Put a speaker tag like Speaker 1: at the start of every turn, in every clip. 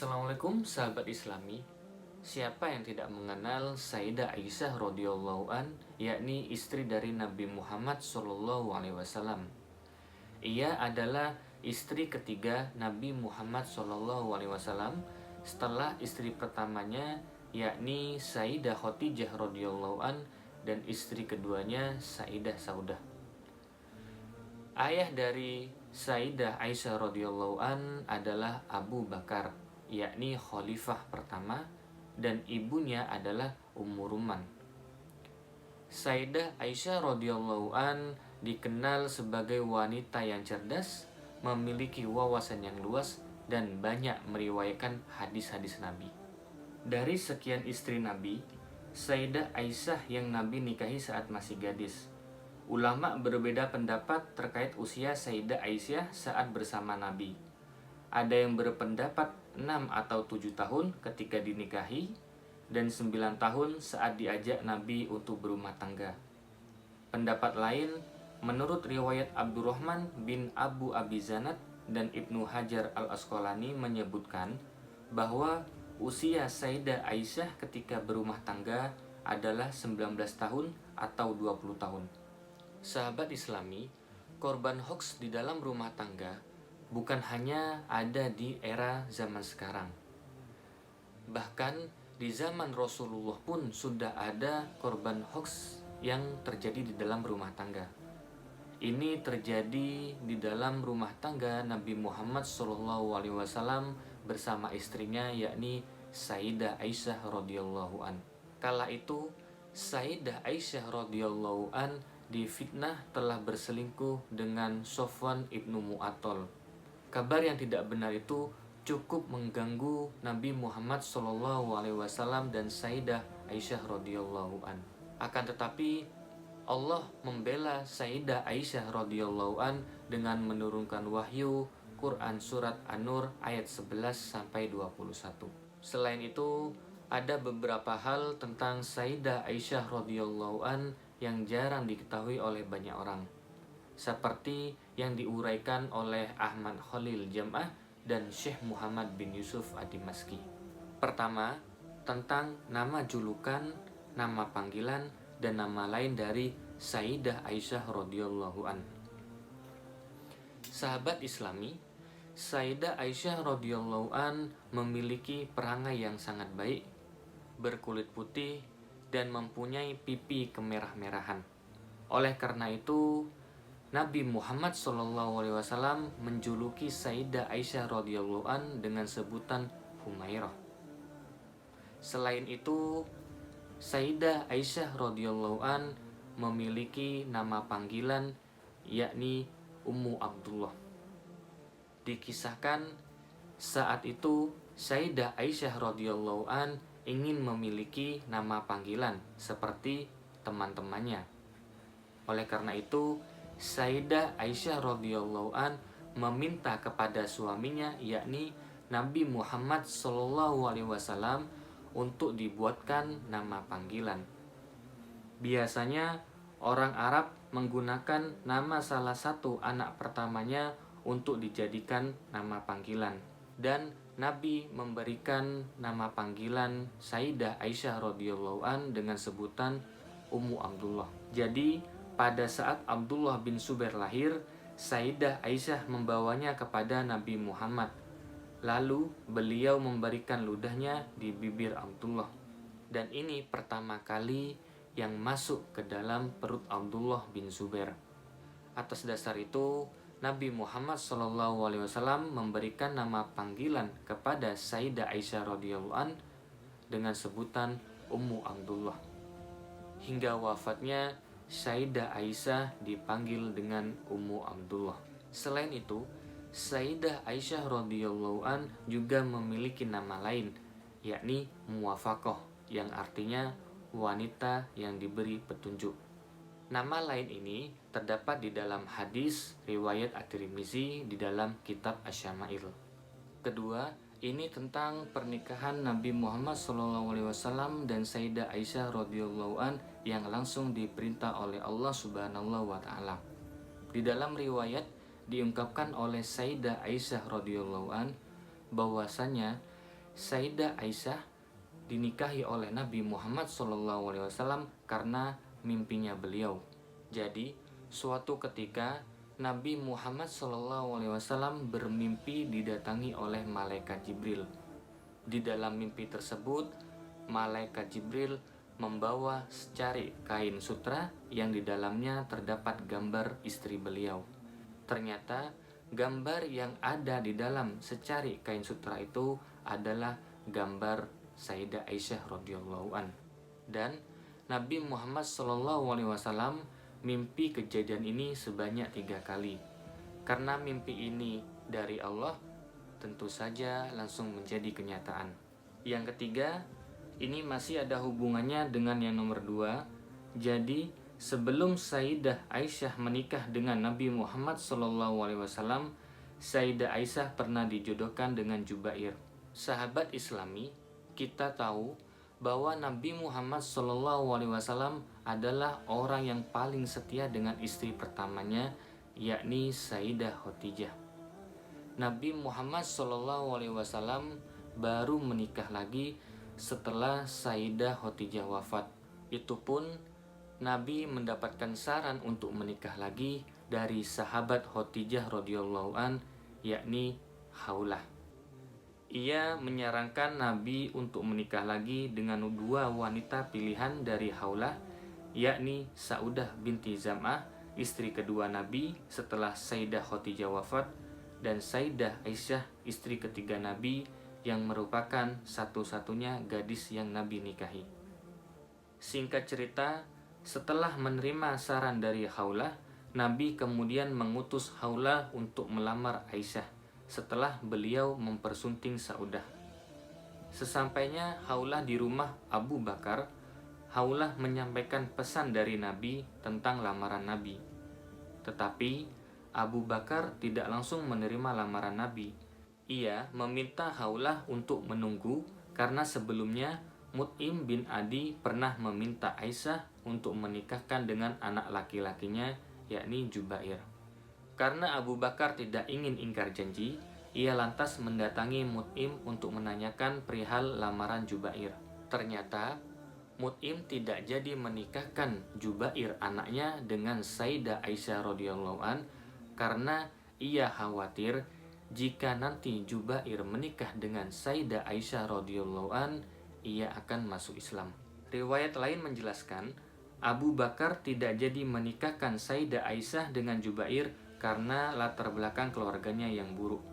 Speaker 1: Assalamualaikum sahabat Islami. Siapa yang tidak mengenal Sayyidah Aisyah radhiyallahu an, yakni istri dari Nabi Muhammad SAW. Ia adalah istri ketiga Nabi Muhammad SAW setelah istri pertamanya yakni Sayyidah Khadijah radhiyallahu an dan istri keduanya Sayyidah Saudah. Ayah dari Sayyidah Aisyah radhiyallahu an adalah Abu Bakar, yakni khalifah pertama, dan ibunya adalah Ummu Ruman. Sayyidah Aisyah radhiyallahu an dikenal sebagai wanita yang cerdas, memiliki wawasan yang luas, dan banyak meriwayatkan hadis-hadis Nabi. Dari sekian istri Nabi, Sayyidah Aisyah yang Nabi nikahi saat masih gadis. Ulama berbeda pendapat terkait usia Sayyidah Aisyah saat bersama Nabi. Ada yang berpendapat 6 atau 7 tahun ketika dinikahi dan 9 tahun saat diajak Nabi untuk berumah tangga. Pendapat lain, menurut riwayat Abdurrahman bin Abu Abi Zanat dan Ibnu Hajar al-Asqalani menyebutkan bahwa usia Sayyidah Aisyah ketika berumah tangga adalah 19 tahun atau 20 tahun. Sahabat Islami, korban hoaks di dalam rumah tangga bukan hanya ada di era zaman sekarang. Bahkan di zaman Rasulullah pun sudah ada korban hoaks yang terjadi di dalam rumah tangga. Ini terjadi di dalam rumah tangga Nabi Muhammad SAW bersama istrinya yakni Sayyidah Aisyah radhiyallahu an. Kala itu Sayyidah Aisyah radhiyallahu an difitnah telah berselingkuh dengan Sofwan ibnu Mu'attal. Kabar yang tidak benar itu cukup mengganggu Nabi Muhammad SAW dan Sayyidah Aisyah radhiyallahu an. Akan tetapi Allah membela Sayyidah Aisyah radhiyallahu an dengan menurunkan wahyu Quran surat An-Nur ayat 11 sampai 21. Selain itu, ada beberapa hal tentang Sayyidah Aisyah radhiyallahu an yang jarang diketahui oleh banyak orang, seperti yang diuraikan oleh Ahmad Khalil Jam'ah dan Syekh Muhammad bin Yusuf Ad-Dimashqi. Pertama, tentang nama julukan, nama panggilan, dan nama lain dari Sayyidah Aisyah radhiyallahu an. Sahabat Islami, Sayyidah Aisyah radhiyallahu an memiliki perangai yang sangat baik, berkulit putih, dan mempunyai pipi kemerah-merahan. Oleh karena itu, Nabi Muhammad SAW menjuluki Sayyidah Aisyah radhiyallahu an dengan sebutan Humairah. Selain itu, Sayyidah Aisyah radhiyallahu an memiliki nama panggilan yakni Ummu Abdullah. Dikisahkan saat itu Sayyidah Aisyah radhiyallahu an ingin memiliki nama panggilan seperti teman-temannya. Oleh karena itu, Sayyidah Aisyah radhiyallahu an meminta kepada suaminya yakni Nabi Muhammad SAW untuk dibuatkan nama panggilan. Biasanya orang Arab menggunakan nama salah satu anak pertamanya untuk dijadikan nama panggilan, dan Nabi memberikan nama panggilan Sayyidah Aisyah radhiyallahu an dengan sebutan Ummu Abdullah. Jadi pada saat Abdullah bin Zubair lahir, Sayyidah Aisyah membawanya kepada Nabi Muhammad. Lalu beliau memberikan ludahnya di bibir Abdullah. Dan ini pertama kali yang masuk ke dalam perut Abdullah bin Zubair. Atas dasar itu, Nabi Muhammad SAW memberikan nama panggilan kepada Sayyidah Aisyah radhiyallahu an dengan sebutan Ummu Abdullah. Hingga wafatnya, Sayyidah Aisyah dipanggil dengan Ummu Abdullah. Selain itu, Sayyidah Aisyah radhiyallahu an juga memiliki nama lain, yakni Muwafaqah, yang artinya wanita yang diberi petunjuk. Nama lain ini terdapat di dalam hadis riwayat At-Tirmizi di dalam kitab Asy-Syama'il. Kedua, ini tentang pernikahan Nabi Muhammad SAW dan Sayyidah Aisyah radhiyallahu an yang langsung diperintah oleh Allah Subhanahu wa taala. Di dalam riwayat diungkapkan oleh Sayyidah Aisyah radhiyallahu an bahwasanya Sayyidah Aisyah dinikahi oleh Nabi Muhammad SAW karena mimpinya beliau. Jadi, suatu ketika Nabi Muhammad SAW bermimpi didatangi oleh malaikat Jibril. Di dalam mimpi tersebut, malaikat Jibril membawa secari kain sutra yang di dalamnya terdapat gambar istri beliau. Ternyata gambar yang ada di dalam secari kain sutra itu adalah gambar Sayyidah Aisyah radhiyallahu an. Dan Nabi Muhammad SAW mimpi kejadian ini sebanyak 3 kali. Karena mimpi ini dari Allah, tentu saja langsung menjadi kenyataan. Yang ketiga, ini masih ada hubungannya dengan yang nomor 2. Jadi, sebelum Sayyidah Aisyah menikah dengan Nabi Muhammad SAW, Sayyidah Aisyah pernah dijodohkan dengan Jubair. Sahabat Islami, kita tahu bahwa Nabi Muhammad SAW adalah orang yang paling setia dengan istri pertamanya, yakni Sayyidah Khadijah. Nabi Muhammad SAW baru menikah lagi setelah Sayyidah Khadijah wafat. Itu pun Nabi mendapatkan saran untuk menikah lagi dari sahabat Khadijah radhiyallahu an, yakni Khawlah. Ia menyarankan Nabi untuk menikah lagi dengan 2 wanita pilihan dari Khawlah, yakni Saudah binti Zam'ah, istri kedua Nabi setelah Sayyidah Khadijah wafat, dan Sayyidah Aisyah, istri ketiga Nabi yang merupakan satu-satunya gadis yang Nabi nikahi. Singkat cerita, setelah menerima saran dari Khawlah, Nabi kemudian mengutus Khawlah untuk melamar Aisyah setelah beliau mempersunting Saudah. Sesampainya Khawlah di rumah Abu Bakar, Khawlah menyampaikan pesan dari Nabi tentang lamaran Nabi. Tetapi Abu Bakar tidak langsung menerima lamaran Nabi. Ia meminta Khawlah untuk menunggu karena sebelumnya Mut'im bin Adi pernah meminta Aisyah untuk menikahkan dengan anak laki-lakinya, yakni Jubair. Karena Abu Bakar tidak ingin ingkar janji, ia lantas mendatangi Mut'im untuk menanyakan perihal lamaran Jubair. Ternyata Mut'im tidak jadi menikahkan Jubair anaknya dengan Sayyidah Aisyah radhiyallahu an karena ia khawatir jika nanti Jubair menikah dengan Sayyidah Aisyah radhiyallahu an, ia akan masuk Islam. Riwayat lain menjelaskan Abu Bakar tidak jadi menikahkan Sayyidah Aisyah dengan Jubair karena latar belakang keluarganya yang buruk.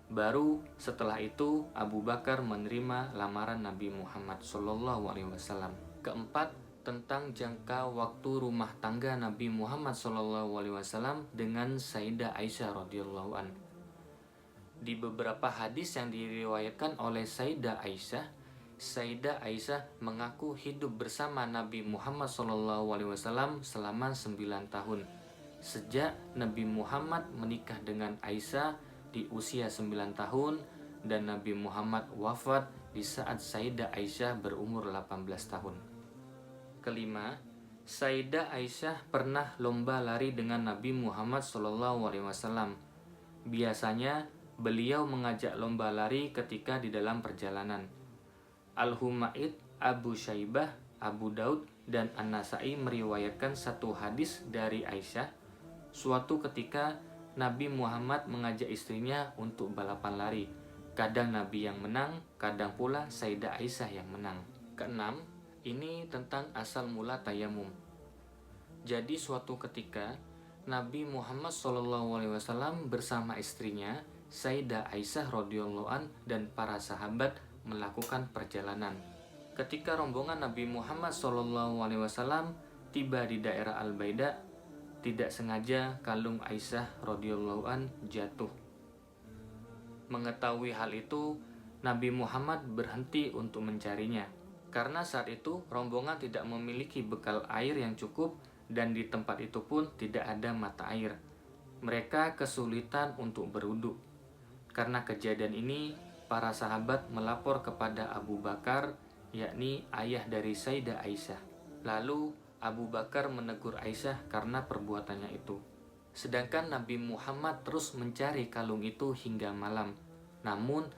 Speaker 1: Baru setelah itu Abu Bakar menerima lamaran Nabi Muhammad SAW. Keempat, tentang jangka waktu rumah tangga Nabi Muhammad SAW dengan Sayyidah Aisyah radhiyallahu an. Di beberapa hadis yang diriwayatkan oleh Sayyidah Aisyah mengaku hidup bersama Nabi Muhammad SAW selama 9 tahun. Sejak Nabi Muhammad menikah dengan Aisyah di usia 9 tahun dan Nabi Muhammad wafat di saat Sayyidah Aisyah berumur 18 tahun. Kelima, Sayyidah Aisyah pernah lomba lari dengan Nabi Muhammad SAW. Biasanya beliau mengajak lomba lari ketika di dalam perjalanan. Al-Humaid, Abu Syaibah, Abu Daud, dan An-Nasai meriwayatkan satu hadis dari Aisyah. Suatu ketika Nabi Muhammad mengajak istrinya untuk balapan lari. Kadang Nabi yang menang, kadang pula Sayyidah Aisyah yang menang. Keenam, ini tentang asal mula tayamum. Jadi suatu ketika Nabi Muhammad SAW bersama istrinya Sayyidah Aisyah radhiyallahu an dan para sahabat melakukan perjalanan. Ketika rombongan Nabi Muhammad SAW tiba di daerah Al-Baida, tidak sengaja kalung Aisyah radhiyallahu an jatuh. Mengetahui hal itu, Nabi Muhammad berhenti untuk mencarinya. Karena saat itu rombongan tidak memiliki bekal air yang cukup dan di tempat itu pun tidak ada mata air. Mereka kesulitan untuk berwudu. Karena kejadian ini, para sahabat melapor kepada Abu Bakar, yakni ayah dari Sayyidah Aisyah. Lalu Abu Bakar menegur Aisyah karena perbuatannya itu. Sedangkan Nabi Muhammad terus mencari kalung itu hingga malam. Namun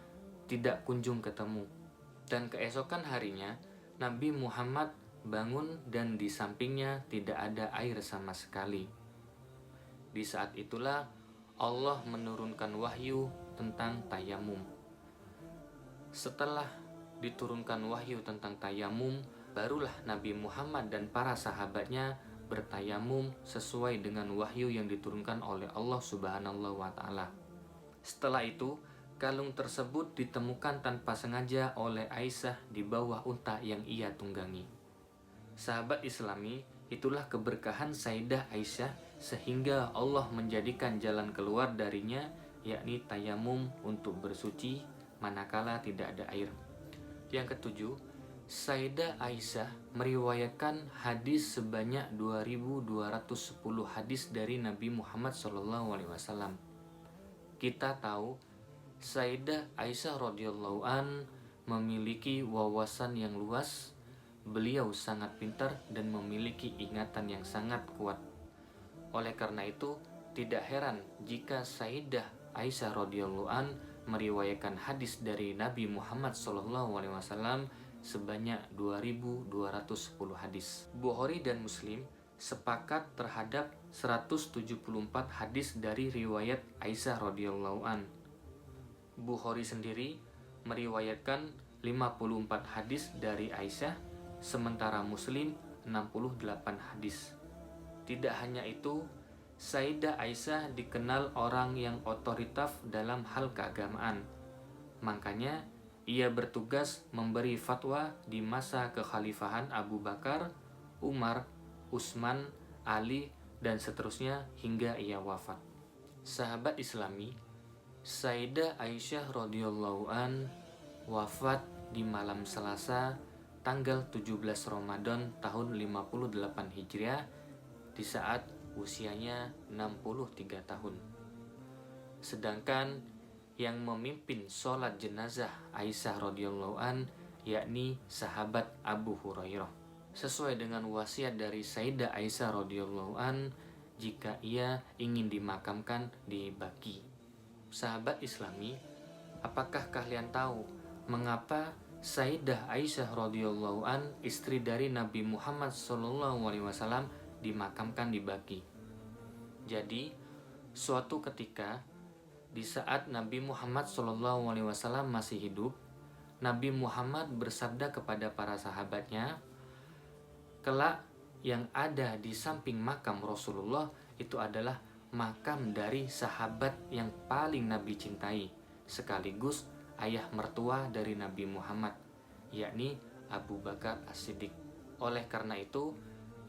Speaker 1: tidak kunjung ketemu. Dan keesokan harinya, Nabi Muhammad bangun dan di sampingnya tidak ada air sama sekali. Di saat itulah Allah menurunkan wahyu tentang tayamum. Setelah diturunkan wahyu tentang tayamum, barulah Nabi Muhammad dan para sahabatnya bertayamum sesuai dengan wahyu yang diturunkan oleh Allah Subhanahu wa Ta'ala. Setelah itu, kalung tersebut ditemukan tanpa sengaja oleh Aisyah di bawah unta yang ia tunggangi. Sahabat Islami, itulah keberkahan Sayyidah Aisyah sehingga Allah menjadikan jalan keluar darinya, yakni tayamum untuk bersuci manakala tidak ada air. Yang ketujuh, Sayyidah Aisyah meriwayatkan hadis sebanyak 2210 hadis dari Nabi Muhammad SAW. Kita tahu Sayyidah Aisyah radhiyallahu an memiliki wawasan yang luas. Beliau sangat pintar dan memiliki ingatan yang sangat kuat. Oleh karena itu, tidak heran jika Sayyidah Aisyah radhiyallahu an meriwayatkan hadis dari Nabi Muhammad SAW sebanyak 2210 hadis. Bukhari dan Muslim sepakat terhadap 174 hadis dari riwayat Aisyah radhiyallahu an. Bukhari sendiri meriwayatkan 54 hadis dari Aisyah, sementara Muslim 68 hadis. Tidak hanya itu, Sayyidah Aisyah dikenal orang yang otoritatif dalam hal keagamaan. Makanya, ia bertugas memberi fatwa di masa kekhalifahan Abu Bakar, Umar, Utsman, Ali, dan seterusnya hingga ia wafat. Sahabat Islami, Sayyidah Aisyah radhiyallahu an wafat di malam Selasa tanggal 17 Ramadan tahun 58 Hijriah di saat usianya 63 tahun. Sedangkan yang memimpin sholat jenazah Aisyah radhiyallahu an yakni sahabat Abu Hurairah. Sesuai dengan wasiat dari Sayyidah Aisyah radhiyallahu an, jika ia ingin dimakamkan di Baqi. Sahabat Islami, apakah kalian tahu mengapa Sayyidah Aisyah radhiyallahu an, istri dari Nabi Muhammad SAW, dimakamkan di Baqi? Jadi, suatu ketika di saat Nabi Muhammad SAW masih hidup, Nabi Muhammad bersabda kepada para sahabatnya, kelak yang ada di samping makam Rasulullah itu adalah makam dari sahabat yang paling Nabi cintai, sekaligus ayah mertua dari Nabi Muhammad, yakni Abu Bakar As-Siddiq. Oleh karena itu,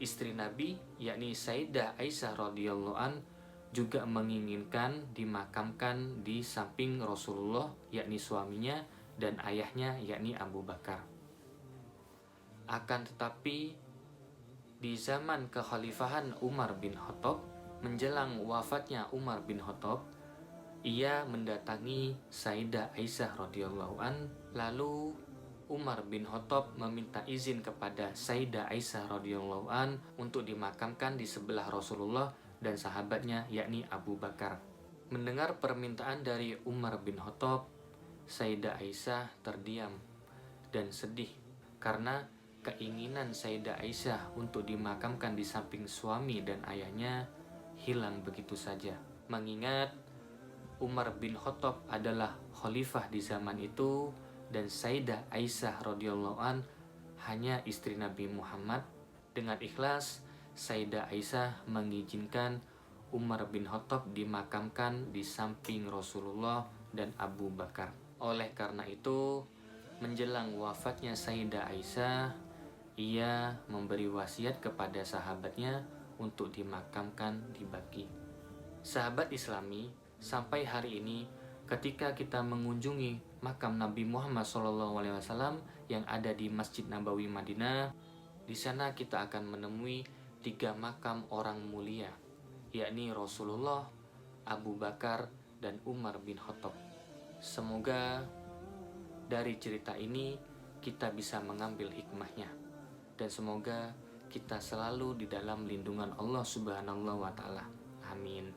Speaker 1: istri Nabi, yakni Sayyidah Aisyah radhiyallahu an, juga menginginkan dimakamkan di samping Rasulullah, yakni suaminya, dan ayahnya, yakni Abu Bakar. Akan tetapi, di zaman kekhalifahan Umar bin Khattab, menjelang wafatnya Umar bin Khattab, ia mendatangi Sayyidah Aisyah radhiyallahu an. Lalu Umar bin Khattab meminta izin kepada Sayyidah Aisyah radhiyallahu an untuk dimakamkan di sebelah Rasulullah dan sahabatnya, yakni Abu Bakar. Mendengar permintaan dari Umar bin Khattab, Sayyidah Aisyah terdiam dan sedih karena keinginan Sayyidah Aisyah untuk dimakamkan di samping suami dan ayahnya hilang begitu saja. Mengingat Umar bin Khattab adalah khalifah di zaman itu dan Sayyidah Aisyah radhiyallahu an hanya istri Nabi Muhammad, dengan ikhlas Sayyidah Aisyah mengizinkan Umar bin Khattab dimakamkan di samping Rasulullah dan Abu Bakar. Oleh karena itu, menjelang wafatnya Sayyidah Aisyah, ia memberi wasiat kepada sahabatnya untuk dimakamkan di Baqi. Sahabat Islami, sampai hari ini ketika kita mengunjungi makam Nabi Muhammad SAW yang ada di Masjid Nabawi Madinah, di sana kita akan menemui 3 makam orang mulia, yakni Rasulullah, Abu Bakar, dan Umar bin Khattab. Semoga dari cerita ini kita bisa mengambil hikmahnya, dan semoga kita selalu di dalam lindungan Allah Subhanahu wa Ta'ala. Amin.